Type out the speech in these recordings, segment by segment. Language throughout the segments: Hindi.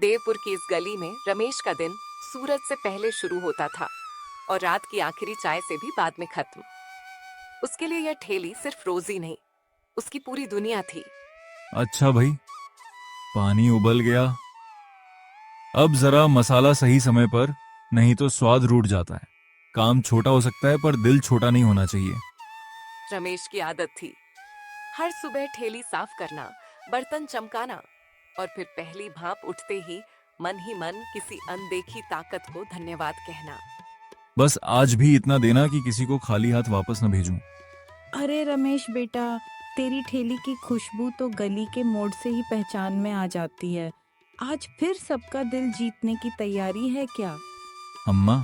देवपुर की इस गली में रमेश का दिन सूरज से पहले शुरू होता था और रात की आखिरी चाय से भी बाद में खत्म। उसके लिए यह ठेली सिर्फ रोजी नहीं, उसकी पूरी दुनिया थी। अच्छा भाई, पानी उबल गया। अब जरा मसाला सही समय पर, नहीं तो स्वाद रूठ जाता है। काम छोटा हो सकता है पर दिल छोटा नहीं होना चाहिए। रमेश की आदत थी हर सुबह ठेली साफ करना, बर्तन चमकाना और फिर पहली भाप उठते ही मन किसी अनदेखी ताकत को धन्यवाद कहना। बस आज भी इतना देना कि किसी को खाली हाथ वापस न भेजूं। अरे रमेश बेटा, तेरी ठेली की खुशबू तो गली के मोड़ से ही पहचान में आ जाती है। आज फिर सबका दिल जीतने की तैयारी है क्या? अम्मा,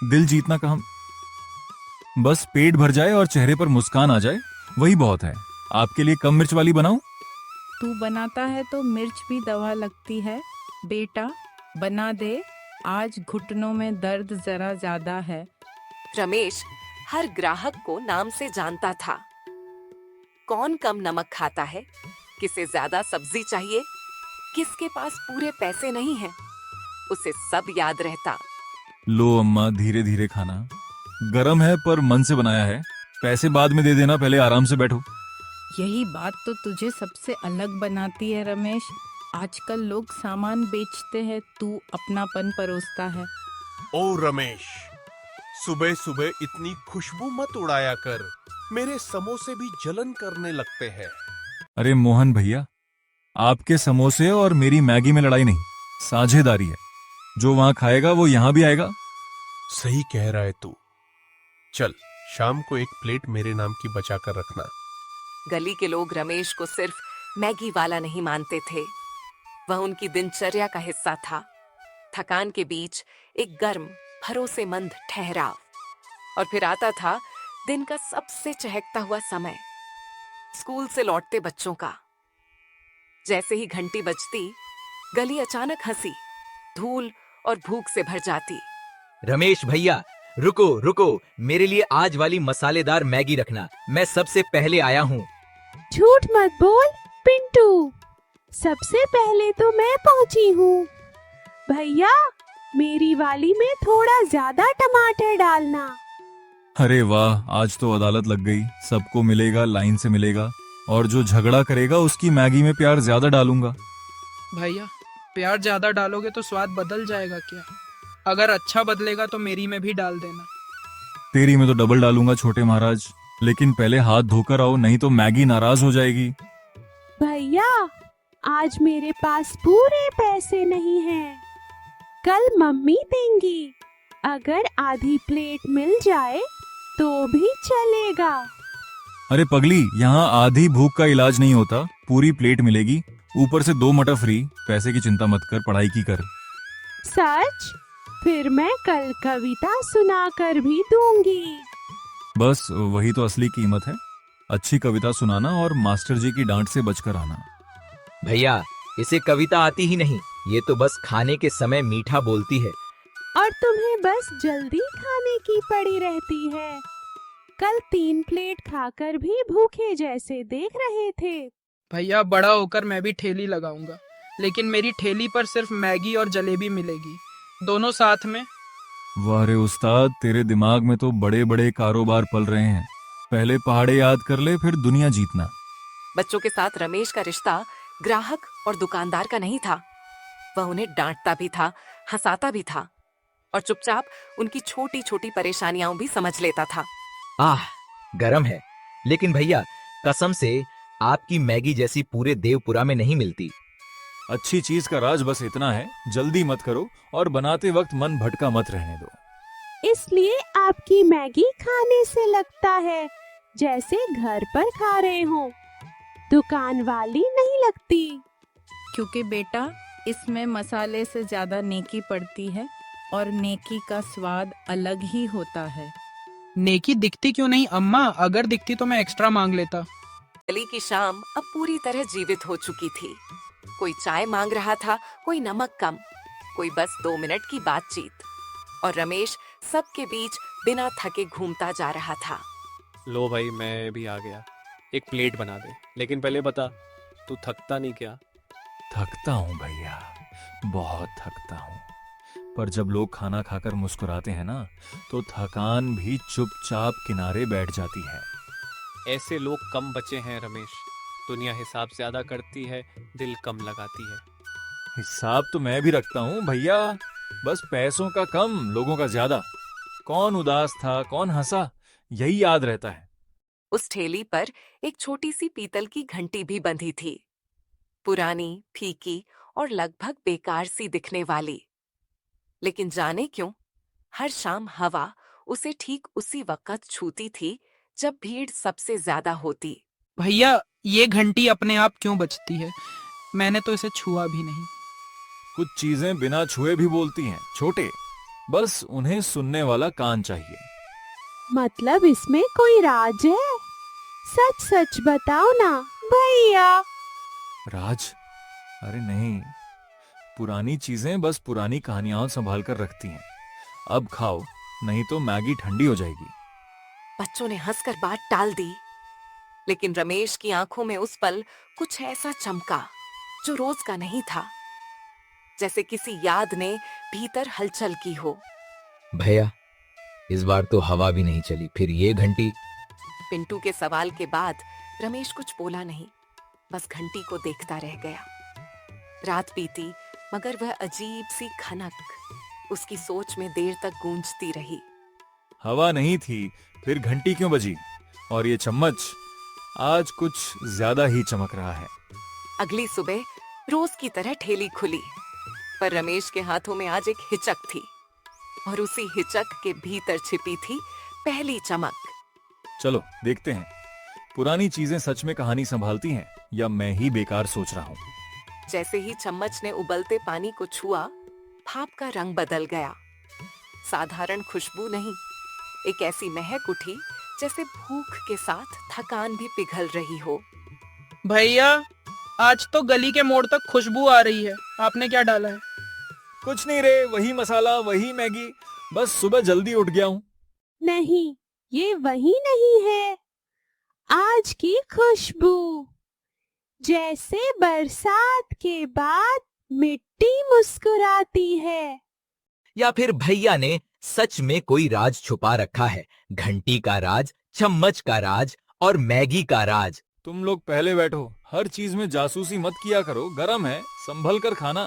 दिल जीतना कहाँ, बस पेट भर जाए और चेहरे पर मुस्कान आ जाए, वही बहुत है। आपके लिए कम मिर्च वाली बनाऊं? तू बनाता है तो मिर्च भी दवा लगती है। बेटा बना दे, आज घुटनों में दर्द जरा ज्यादा है। रमेश हर ग्राहक को नाम से जानता था। कौन कम नमक खाता है, किसे ज्यादा सब्जी चाहिए, किसके पास पूरे पैसे नहीं हैं, उसे सब याद रहता। लो अम्मा, धीरे धीरे खाना, गरम है पर मन से बनाया है। पैसे बाद में दे देना, पहले आराम से बैठो। यही बात तो तुझे सबसे अलग बनाती है रमेश। आजकल लोग सामान बेचते हैं, तू अपनापन परोसता है। ओ रमेश, सुबह सुबह इतनी खुशबू मत उड़ाया कर, मेरे समोसे भी जलन करने लगते हैं। अरे मोहन भैया, आपके समोसे और मेरी मैगी में लड़ाई नहीं, साझेदारी है। जो वहां खाएगा वो यहां भी आएगा। सही कह रहा है तू। चल, शाम को एक प्लेट मेरे नाम की बचा कर रखना। गली के लोग रमेश को सिर्फ मैगी वाला नहीं मानते थे, वह उनकी दिनचर्या का हिस्सा था। थकान के बीच एक गर्म भरोसेमंद ठहराव, और फिर आता था दिन का सबसे चहकता हुआ समय, स्कूल से लौटते बच्चों का। जैसे ही घंटी बजती, गली अचानक हंसी, धूल और भूख से भर जाती। रमेश भैया, रुको रुको, मेरे लिए आज वाली मसालेदार मैगी रखना, मैं सबसे पहले आया हूँ। झूठ मत बोल पिंटू, सबसे पहले तो मैं पहुंची हूँ। भैया, मेरी वाली में थोड़ा ज्यादा टमाटर डालना। अरे वाह, आज तो अदालत लग गई। सबको मिलेगा, लाइन से मिलेगा, और जो झगड़ा करेगा उसकी मैगी में प्यार ज्यादा डालूंगा। भैया, प्यार ज्यादा डालोगे तो स्वाद बदल जाएगा क्या? अगर अच्छा बदलेगा तो मेरी में भी डाल देना। तेरी में तो डबल डालूंगा छोटे महाराज, लेकिन पहले हाथ धोकर आओ, नहीं तो मैगी नाराज हो जाएगी। भैया, आज मेरे पास पूरे पैसे नहीं हैं, कल मम्मी देंगी। अगर आधी प्लेट मिल जाए तो भी चलेगा। अरे पगली, यहाँ आधी भूख का इलाज नहीं होता, पूरी प्लेट मिलेगी, ऊपर से 2 मटर फ्री। पैसे की चिंता मत कर, पढ़ाई की कर। सच? फिर मैं कल कविता सुनाकर भी दूंगी। बस वही तो असली कीमत है, अच्छी कविता सुनाना और मास्टर जी की डांट से बचकर आना। भैया, इसे कविता आती ही नहीं, ये तो बस खाने के समय मीठा बोलती है। और तुम्हें बस जल्दी खाने की पड़ी रहती है। कल 3 प्लेट खाकर भी भूखे जैसे देख रहे थे। भैया, बड़ा होकर मैं भी ठेली लगाऊंगा, लेकिन मेरी ठेली पर सिर्फ मैगी और जलेबी मिलेगी, दोनों साथ में। वाह रे उस्ताद, तेरे दिमाग में तो बड़े बड़े कारोबार पल रहे हैं। पहले पहाड़े याद कर ले, फिर दुनिया जीतना। बच्चों के साथ रमेश का रिश्ता ग्राहक और दुकानदार का नहीं था। वह उन्हें डांटता भी था, हंसाता भी था, और चुपचाप उनकी छोटी छोटी परेशानियां भी समझ लेता था। आह, गरम है, लेकिन भैया कसम से आपकी मैगी जैसी पूरे देवपुरा में नहीं मिलती। अच्छी चीज का राज बस इतना है, जल्दी मत करो और बनाते वक्त मन भटका मत रहने दो। इसलिए आपकी मैगी खाने से लगता है जैसे घर पर खा रहे हो, दुकान वाली नहीं लगती। क्योंकि बेटा, इसमें मसाले से ज्यादा नेकी पड़ती है, और नेकी का स्वाद अलग ही होता है। नेकी दिखती क्यों नहीं अम्मा? अगर दिखती तो मैं एक्स्ट्रा मांग लेता। गली की शाम अब पूरी तरह जीवित हो चुकी थी। कोई चाय मांग रहा था, कोई नमक कम, कोई बस 2 मिनट की बातचीत, और रमेश सबके बीच बिना थके घूमता जा रहा था। लो भाई, मैं भी आ गया, एक प्लेट बना दे, लेकिन पहले बता, तू थकता नहीं क्या? थकता हूँ भैया, बहुत थकता हूँ, पर जब लोग खाना खाकर मुस्कुराते हैं ना, तो थकान भी चुपचाप किनारे बैठ जाती है। ऐसे लोग कम बचे हैं रमेश। दुनिया हिसाब ज्यादा करती है, दिल कम लगाती है। हिसाब तो मैं भी रखता हूँ भैया, बस पैसों का कम, लोगों का ज्यादा। कौन उदास था, कौन हंसा, यही याद रहता है। उस ठेली पर एक छोटी सी पीतल की घंटी भी बंधी थी, पुरानी, फीकी और लगभग बेकार सी दिखने वाली। लेकिन जाने क्यों, हर शाम हवा उसे ठीक उसी वक्त छूती थी जब भीड़ सबसे ज्यादा होती। भैया, ये घंटी अपने आप क्यों बजती है? मैंने तो इसे छुआ भी नहीं। कुछ चीजें बिना छुए भी बोलती हैं, छोटे। बस उन्हें सुनने वाला कान चाहिए। मतलब इसमें कोई राज है? सच सच बताओ ना भैया। राज? अरे नहीं, पुरानी चीजें बस पुरानी कहानियां संभाल कर रखती हैं। अब खाओ, नहीं तो मैगी ठंडी हो जाएगी। बच्चों ने हंसकर बात टाल दी, लेकिन रमेश की आंखों में उस पल कुछ ऐसा चमका जो रोज का नहीं था, जैसे किसी याद ने भीतर हलचल की हो। भैया, इस बार तो हवा भी नहीं चली, फिर ये घंटी। पिंटू के सवाल के बाद रमेश कुछ बोला नहीं, बस घंटी को देखता रह गया। रात बीती, मगर वह अजीब सी खनक उसकी सोच में देर तक गूंजती रही। हवा नहीं थी, फिर घंटी क्यों बजी? और ये चम्मच आज कुछ ज्यादा ही चमक रहा है। अगली सुबह रोज की तरह ठेली खुली, पर रमेश के हाथों में आज एक हिचक थी, और उसी हिचक के भीतर छिपी थी पहली चमक। चलो देखते हैं, पुरानी चीजें सच में कहानी संभालती हैं या मैं ही बेकार सोच रहा हूँ। जैसे ही चम्मच ने उबलते पानी को छुआ, भाप का रंग बदल गया। साधारण खुशबू नहीं, एक ऐसी महक उठी जैसे भूख के साथ थकान भी पिघल रही हो। भैया, आज तो गली के मोड़ तक खुशबू आ रही है। आपने क्या डाला है? कुछ नहीं रे, वही मसाला, वही मैगी, बस सुबह जल्दी उठ गया हूँ। नहीं, ये वही नहीं है। आज की खुशबू जैसे बरसात के बाद मिट्टी मुस्कुराती है। या फिर भैया ने सच में कोई राज छुपा रखा है? घंटी का राज, चम्मच का राज और मैगी का राज। तुम लोग पहले बैठो, हर चीज में जासूसी मत किया करो, गरम है, संभल कर खाना।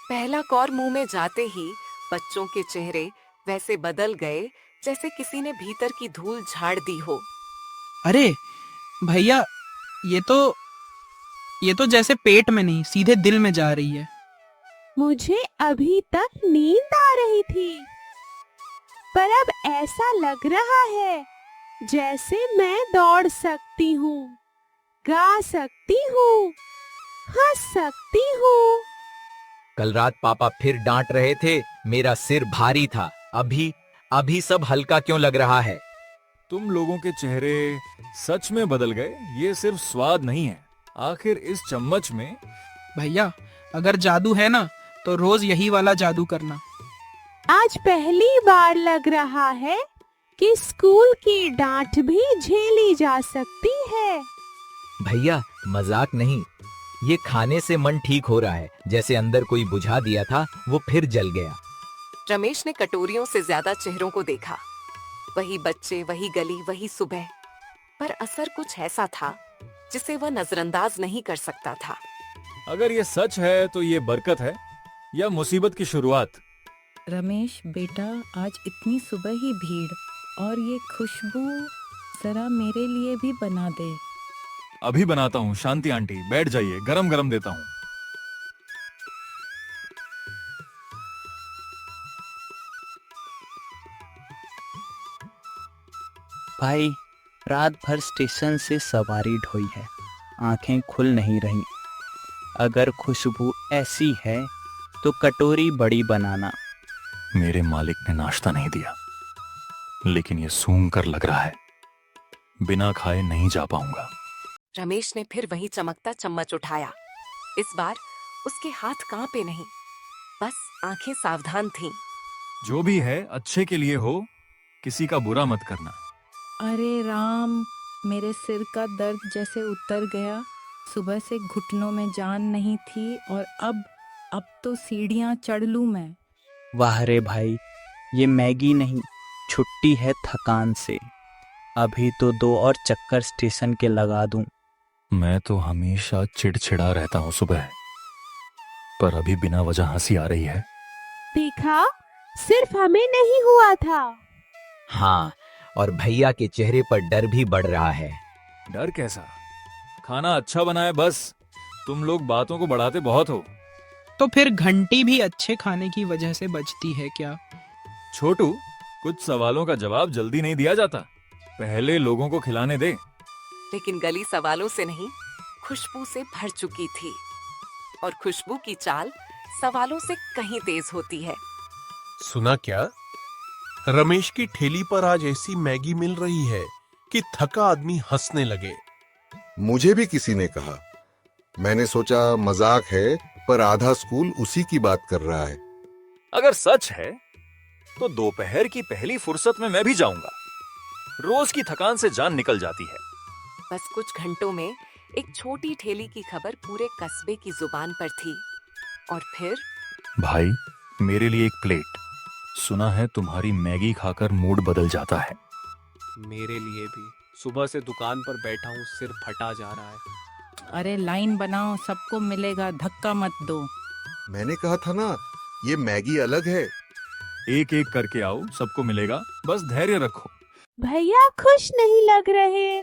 पहला कौर मुंह में जाते ही बच्चों के चेहरे वैसे बदल गए जैसे किसी ने भीतर की धूल झाड़ दी हो। अरे भैया, ये तो जैसे पेट में नहीं, सीधे दिल में जा रही है। मुझे अभी तक नींद आ रही थी, पर अब ऐसा लग रहा है जैसे मैं दौड़ सकती हूँ, गा सकती हूँ, हंस सकती हूँ। कल रात पापा फिर डांट रहे थे, मेरा सिर भारी था। अभी सब हल्का क्यों लग रहा है? तुम लोगों के चेहरे सच में बदल गए, ये सिर्फ स्वाद नहीं है। आखिर इस चम्मच में। भैया, अगर जादू है ना, तो रोज यही वाला जादू करना। आज पहली बार लग रहा है कि स्कूल की डांट भी झेली जा सकती है। भैया, मजाक नहीं, ये खाने से मन ठीक हो रहा है। जैसे अंदर कोई बुझा दिया था, वो फिर जल गया। रमेश ने कटोरियों से ज्यादा चेहरों को देखा, वही बच्चे, वही गली, वही सुबह, पर असर कुछ ऐसा था जिसे वह नजरअंदाज नहीं कर सकता था। अगर ये सच है तो ये बरकत है या मुसीबत की शुरुआत? रमेश बेटा, आज इतनी सुबह ही भीड़ और ये खुशबू, जरा मेरे लिए भी बना दे। अभी बनाता हूँ शांति आंटी, बैठ जाइए, गरम गरम देता हूँ। भाई, रात भर स्टेशन से सवारी ढोई है, आंखें खुल नहीं रही। अगर खुशबू ऐसी है तो कटोरी बड़ी बनाना। मेरे मालिक ने नाश्ता नहीं दिया, लेकिन ये सूंघ कर लग रहा है बिना खाए नहीं जा पाऊंगा। रमेश ने फिर वही चमकता चम्मच उठाया। इस बार उसके हाथ कांपे नहीं, बस आंखें सावधान थीं। जो भी है अच्छे के लिए हो, किसी का बुरा मत करना। अरे राम, मेरे सिर का दर्द जैसे उतर गया। सुबह से घुटनों में जान नहीं थी और अब तो सीढ़ियाँ चढ़ लूँ मैं। वाह रे भाई, ये मैगी नहीं, छुट्टी है थकान से। अभी तो 2 और चक्कर स्टेशन के लगा दूं। मैं तो हमेशा चिड़चिड़ा रहता हूँ सुबह, पर अभी बिना वजह हंसी आ रही है। देखा, सिर्फ हमें नहीं हुआ था। हाँ, और भैया के चेहरे पर डर भी बढ़ रहा है। डर कैसा? खाना अच्छा बना है बस। तुम लोग बातों को बढ़ाते बहुत हो। तो फिर घंटी भी अच्छे खाने की वजह से बजती है क्या? छोटू, कुछ सवालों का जवाब जल्दी नहीं दिया जाता, पहले लोगों को खिलाने दे। लेकिन गली सवालों से नहीं, खुशबू से भर चुकी थी, और खुशबू की चाल सवालों से कहीं तेज होती है। सुना क्या? रमेश की ठेली पर आज ऐसी मैगी मिल रही है कि थका आदमी हंसने लगे। मुझे भी किसी ने कहा। मैंने सोचा मजाक है, पर आधा स्कूल उसी की बात कर रहा है। अगर सच है तो दोपहर की पहली फुर्सत में मैं भी जाऊंगा। रोज की थकान से जान निकल जाती है। बस कुछ घंटों में एक छोटी ठेली की खबर पूरे कस्बे की जुबान पर थी। और फिर भाई, मेरे लिए एक प्लेट। सुना है तुम्हारी मैगी खाकर मूड बदल जाता है। मेरे लिए भी। सुबह से दुकान पर बैठा हूँ, सिर फटा जा रहा है। अरे लाइन बनाओ, सबको मिलेगा, धक्का मत दो। मैंने कहा था ना, ये मैगी अलग है। एक एक करके आओ, सबको मिलेगा, बस धैर्य रखो। भैया खुश नहीं लग रहे।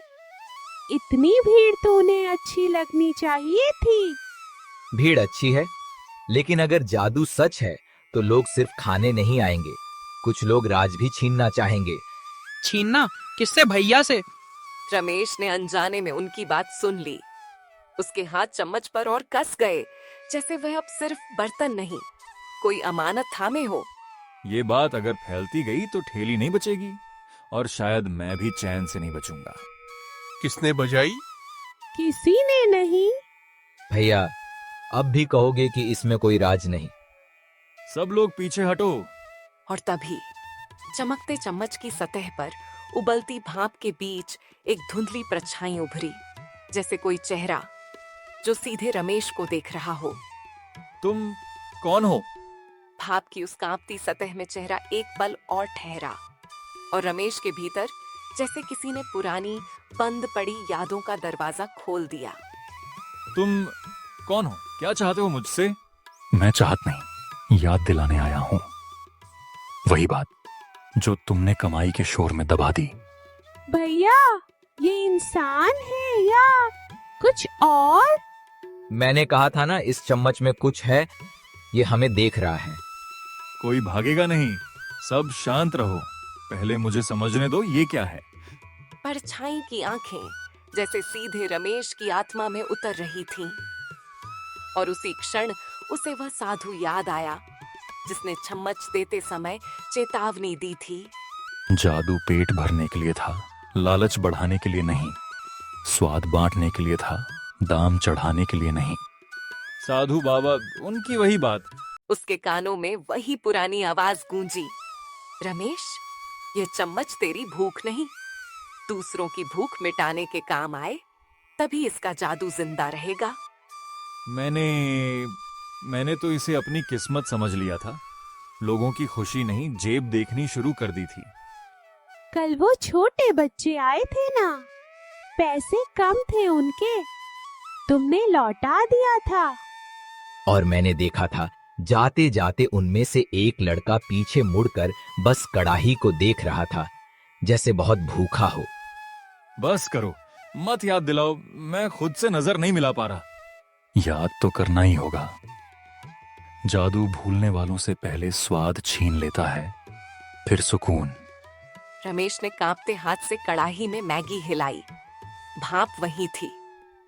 इतनी भीड़ तो उन्हें अच्छी लगनी चाहिए थी। भीड़ अच्छी है, लेकिन अगर जादू सच है तो लोग सिर्फ खाने नहीं आएंगे, कुछ लोग राज भी छीनना चाहेंगे। छीनना? किससे? भैया से? रमेश ने अनजाने में उनकी बात सुन ली। उसके हाथ चम्मच पर और कस गए, जैसे वह अब सिर्फ बर्तन नहीं, कोई अमानत थामे हो। ये बात अगर फैलती गई तो ठेली नहीं बचेगी, और शायद मैं भी चैन से नहीं बचूंगा। किसने बजाई? किसी ने नहीं। भैया, अब भी कहोगे कि इसमें कोई राज नहीं? सब लोग पीछे हटो। और तभी चमकते चम्मच की सतह पर उबलती भाप के बीच एक धुंधली परछाई उभरी, जैसे कोई चेहरा जो सीधे रमेश को देख रहा हो। तुम कौन हो? भाप की उस कांपती सतह में चेहरा एक पल और ठहरा, और रमेश के भीतर जैसे किसी ने पुरानी बंद पड़ी यादों का दरवाजा खोल दिया। तुम कौन हो? क्या चाहते हो मुझसे? मैं चाहत नहीं, याद दिलाने आया हूं। वही बात जो तुमने कमाई के शोर में दबा दी। भैया, ये इंसान है या कुछ और? मैंने कहा था ना, इस चम्मच में कुछ है, ये हमें देख रहा है। कोई भागेगा नहीं, सब शांत रहो। पहले मुझे समझने दो, ये क्या है? परछाई की आंखें जैसे सीधे रमेश की आत्मा में उतर रही थीं, और उसी क्षण उसे वह साधु याद आया जिसने चम्मच देते समय चेतावनी दी थी। जादू पेट भरने के लिए था, लालच बढ़ाने के लिए नहीं। स्वाद बांटने के लिए था, दाम चढ़ाने के लिए नहीं। साधु बाबा, उनकी वही बात। उसके कानों में वही पुरानी आवाज गूंजी, रमेश, ये चम्मच तेरी भूख नहीं, दूसरों की भूख मिटाने के काम आए, तभी इसका जादू जिंदा रहेगा। मैंने तो इसे अपनी किस्मत समझ लिया था। लोगों की खुशी नहीं, जेब देखनी शुरू कर दी थी। कल वो छोटे बच्चे आए थे ना, पैसे कम थे उनके, तुमने लौटा दिया था। और मैंने देखा था, जाते जाते उनमें से एक लड़का पीछे मुड़कर बस कड़ाही को देख रहा था, जैसे बहुत भूखा हो। बस करो, मत याद दिलाओ, मैं खुद से नजर नहीं मिला पा रहा। याद तो करना ही होगा। जादू भूलने वालों से पहले स्वाद छीन लेता है, फिर सुकून। रमेश ने कांपते हाथ से कड़ाही में मैगी हिलाई। भाप वही थी,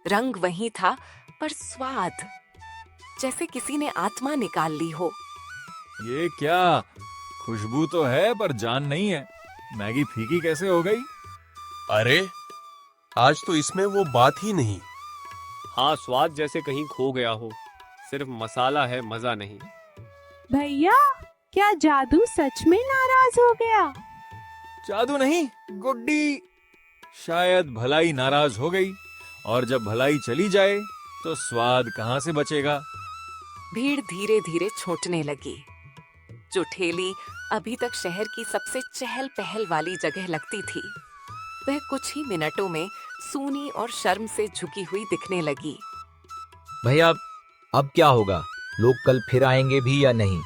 रंग वही था, पर स्वाद जैसे किसी ने आत्मा निकाल ली हो। ये क्या? खुशबू तो है पर जान नहीं है। मैगी फीकी कैसे हो गई? अरे, आज तो इसमें वो बात ही नहीं। हाँ, स्वाद जैसे कहीं खो गया हो, सिर्फ मसाला है, मजा नहीं। भैया, क्या जादू सच में नाराज हो गया? जादू नहीं, गुड्डी। शायद भलाई नाराज हो गई, और जब भलाई चली जाए तो स्वाद कहां से बचेगा? भीड़ धीरे धीरे छूटने लगी। जो ठेली अभी तक शहर की सबसे चहल पहल वाली जगह लगती थी, वह कुछ ही मिनटों में सूनी और शर्म से झुकी हुई दिखने लगी। भैया अब क्या होगा? लोग कल फिर आएंगे भी या नहीं?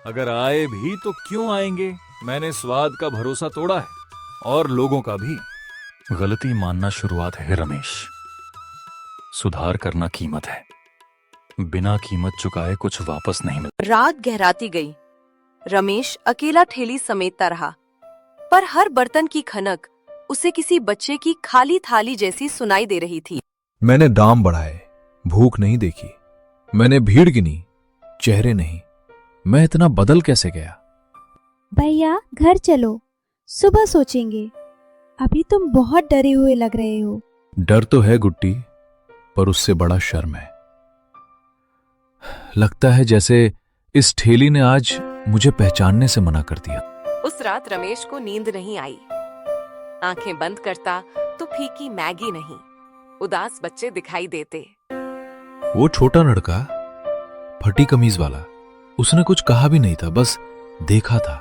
अगर आए भी तो क्यों आएंगे? मैंने स्वाद का भरोसा तोड़ा है और लोगों का भी। गलती मानना शुरुआत है रमेश, सुधार करना कीमत है। बिना कीमत चुकाए कुछ वापस नहीं मिलता। रात गहराती गई। रमेश अकेला ठेली समेटता रहा, पर हर बर्तन की खनक उसे किसी बच्चे की खाली थाली जैसी सुनाई दे रही थी। मैंने दाम बढ़ाए, भूख नहीं देखी। मैंने भीड़ गिनी, चेहरे नहीं। मैं इतना बदल कैसे गया? भैया घर चलो, सुबह सोचेंगे। अभी तुम बहुत डरे हुए लग रहे हो। डर तो है गुड्डी, पर उससे बड़ा शर्म है। लगता है जैसे इस ठेली ने आज मुझे पहचानने से मना कर दिया। उस रात रमेश को नींद नहीं आई। आंखें बंद करता तो फीकी मैगी नहीं, उदास बच्चे दिखाई देते। वो छोटा लड़का, फटी कमीज वाला, उसने कुछ कहा भी नहीं था, बस देखा था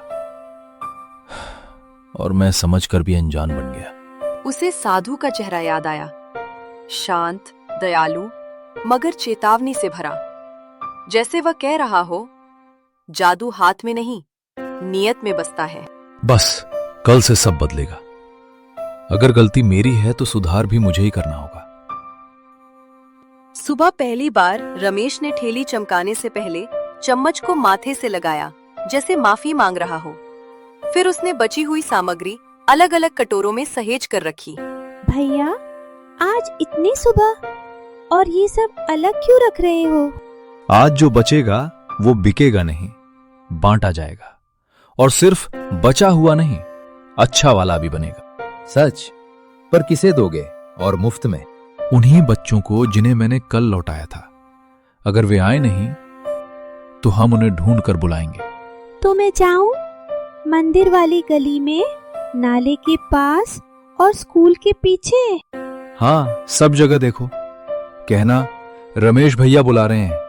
और मैं समझकर भी अनजान बन गया। उसे साधु का चेहरा याद आया, शांत, दयालु, मगर चेतावनी से भरा। जैसे वह कह रहा हो, जादू हाथ में नहीं, नियत में बसता है। बस कल से सब बदलेगा। अगर गलती मेरी है तो सुधार भी मुझे ही करना होगा। सुबह पहली बार रमेश ने ठेली चमकाने से पहले चम्मच को माथे से लगाया, जैसे माफी मांग रहा हो। फिर उसने बची हुई सामग्री अलग अलग कटोरों में सहेज कर रखी। भैया आज इतनी सुबह और ये सब अलग क्यों रख रहे हो? आज जो बचेगा वो बिकेगा नहीं, बांटा जाएगा। और सिर्फ बचा हुआ नहीं, अच्छा वाला भी बनेगा। सच? पर किसे दोगे और मुफ्त में? उन्हीं बच्चों को जिन्हें मैंने कल लौटाया था। अगर वे आए नहीं तो हम उन्हें ढूंढ कर बुलाएंगे। तो मैं जाऊं? मंदिर वाली गली में, नाले के पास और स्कूल के पीछे? हाँ, सब जगह देखो। कहना रमेश भैया बुला रहे हैं,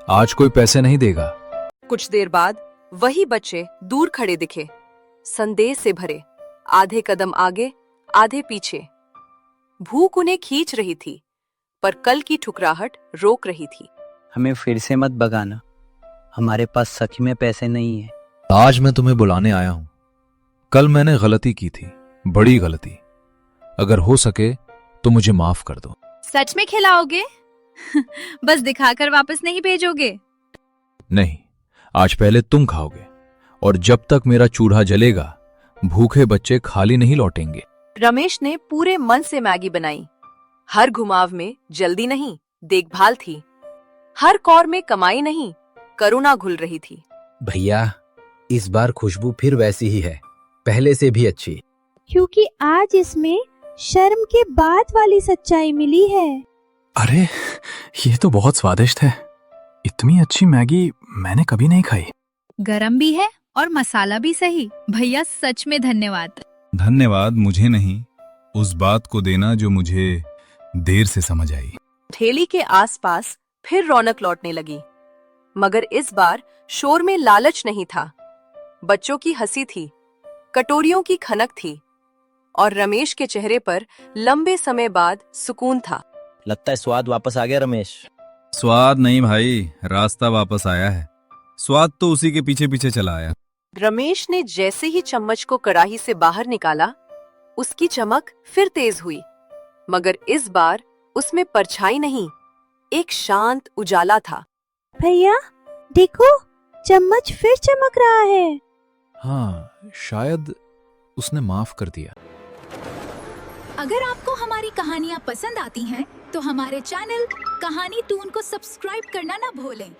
आज कोई पैसे नहीं देगा। कुछ देर बाद वही बच्चे दूर खड़े दिखे, संदेह से भरे, आधे कदम आगे आधे पीछे। भूख उन्हें खींच रही थी, पर कल की ठुकराहट रोक रही थी। हमें फिर से मत भगाना, हमारे पास सच में पैसे नहीं है। आज मैं तुम्हें बुलाने आया हूं। कल मैंने गलती की थी, बड़ी गलती। अगर हो सके तो मुझे माफ कर दो। सच में खिलाओगे? बस दिखाकर वापस नहीं भेजोगे? नहीं, आज पहले तुम खाओगे, और जब तक मेरा चूल्हा जलेगा भूखे बच्चे खाली नहीं लौटेंगे। रमेश ने पूरे मन से मैगी बनाई। हर घुमाव में जल्दी नहीं, देखभाल थी। हर कौर में कमाई नहीं, करुणा घुल रही थी। भैया इस बार खुशबू फिर वैसी ही है, पहले से भी अच्छी। क्योंकि आज इसमें शर्म के बाद वाली सच्चाई मिली है। अरे ये तो बहुत स्वादिष्ट है। इतनी अच्छी मैगी मैंने कभी नहीं खाई। गरम भी है और मसाला भी सही। भैया सच में धन्यवाद। धन्यवाद मुझे नहीं, उस बात को देना जो मुझे देर से समझ आई। ठेली के आसपास फिर रौनक लौटने लगी, मगर इस बार शोर में लालच नहीं था। बच्चों की हंसी थी, कटोरियों की खनक थी, और रमेश के चेहरे पर लंबे समय बाद सुकून था। लगता है स्वाद वापस आ गया रमेश। स्वाद नहीं भाई, रास्ता वापस आया है। स्वाद तो उसी के पीछे पीछे चला आया। रमेश ने जैसे ही चम्मच को कड़ाही से बाहर निकाला, उसकी चमक फिर तेज हुई, मगर इस बार उसमें परछाई नहीं, एक शांत उजाला था। भैया देखो, चम्मच फिर चमक रहा है। हाँ, शायद उसने माफ कर दिया। अगर आपको हमारी कहानियाँ पसंद आती हैं, तो हमारे चैनल कहानी टून को सब्सक्राइब करना ना भूलें।